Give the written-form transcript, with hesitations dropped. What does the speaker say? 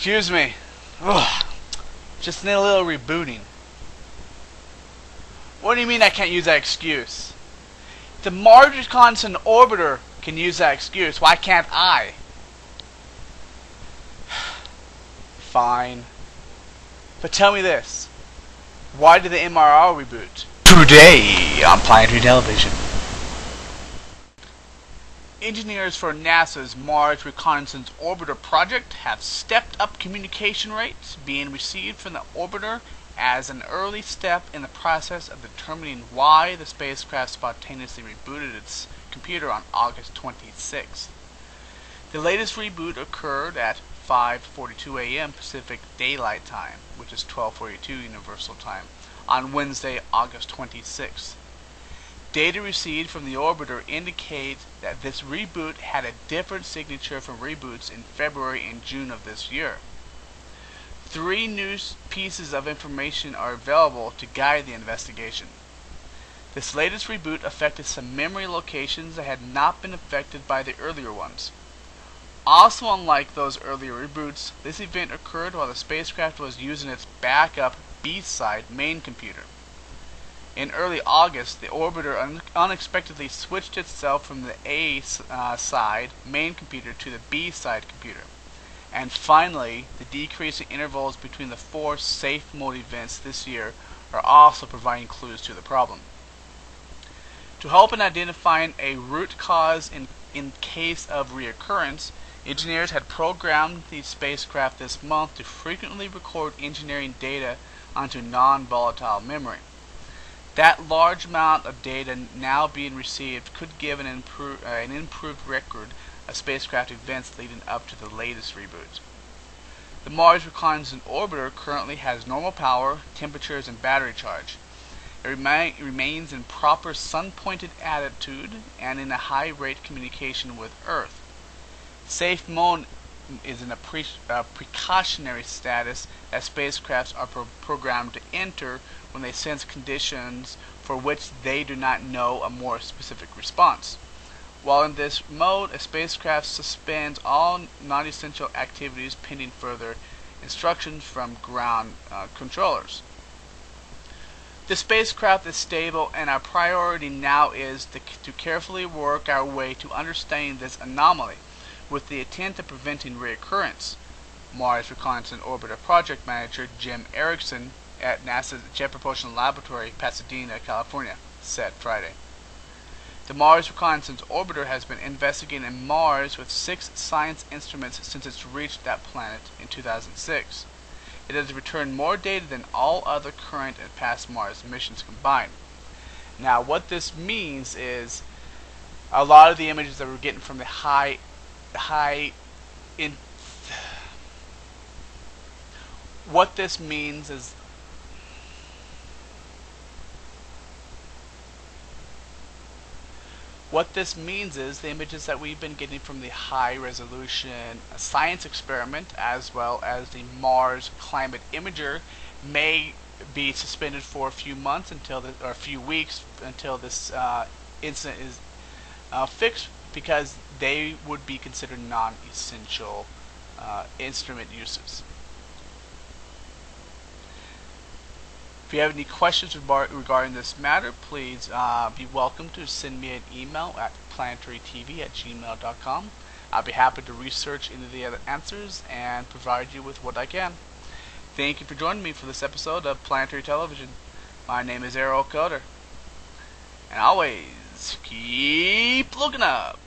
Excuse me. Ugh. Just need a little rebooting. What do you mean I can't use that excuse? The Mars Reconnaissance orbiter can use that excuse. Why can't I? Fine. But tell me this. Why did the MRO reboot? Today on Planetary Television. Engineers for NASA's Mars Reconnaissance Orbiter project have stepped up communication rates being received from the orbiter as an early step in the process of determining why the spacecraft spontaneously rebooted its computer on August 26th. The latest reboot occurred at 5:42 a.m. Pacific Daylight Time, which is 12:42 Universal Time, on Wednesday, August 26th. Data received from the orbiter indicate that this reboot had a different signature from reboots in February and June of this year. 3 new pieces of information are available to guide the investigation. This latest reboot affected some memory locations that had not been affected by the earlier ones. Also, unlike those earlier reboots, this event occurred while the spacecraft was using its backup B-side main computer. In early August, the orbiter unexpectedly switched itself from the A-side main computer to the B-side computer. And finally, the decreasing intervals between the 4 Safemode events this year are also providing clues to the problem. To help in identifying a root cause in case of reoccurrence, engineers had programmed the spacecraft this month to frequently record engineering data onto non-volatile memory. That large amount of data now being received could give an improved record of spacecraft events leading up to the latest reboot. The Mars Reconnaissance Orbiter currently has normal power, temperatures, and battery charge. It remains in proper sun-pointed attitude and in a high-rate communication with Earth. Safemode is in a precautionary status that spacecrafts are programmed to enter when they sense conditions for which they do not know a more specific response. While in this mode, a spacecraft suspends all non-essential activities pending further instructions from ground controllers. The spacecraft is stable, and our priority now is to carefully work our way to understanding this anomaly with the intent of preventing reoccurrence, Mars Reconnaissance Orbiter Project Manager Jim Erickson at NASA's Jet Propulsion Laboratory, Pasadena, California, said Friday. The Mars Reconnaissance Orbiter has been investigating Mars with 6 science instruments since it's reached that planet in 2006. It has returned more data than all other current and past Mars missions combined. Now, what this means is a lot of the images that we're getting from the what this means is the images that we've been getting from the high resolution science experiment as well as the Mars Climate Imager may be suspended for a few months or a few weeks until this incident is fixed, because they would be considered non-essential instrument uses. If you have any questions regarding this matter, please be welcome to send me an email at planetarytv@gmail.com. I'll be happy to research into the other answers and provide you with what I can. Thank you for joining me for this episode of Planetary Television. My name is Errol Coder. And always keep looking up.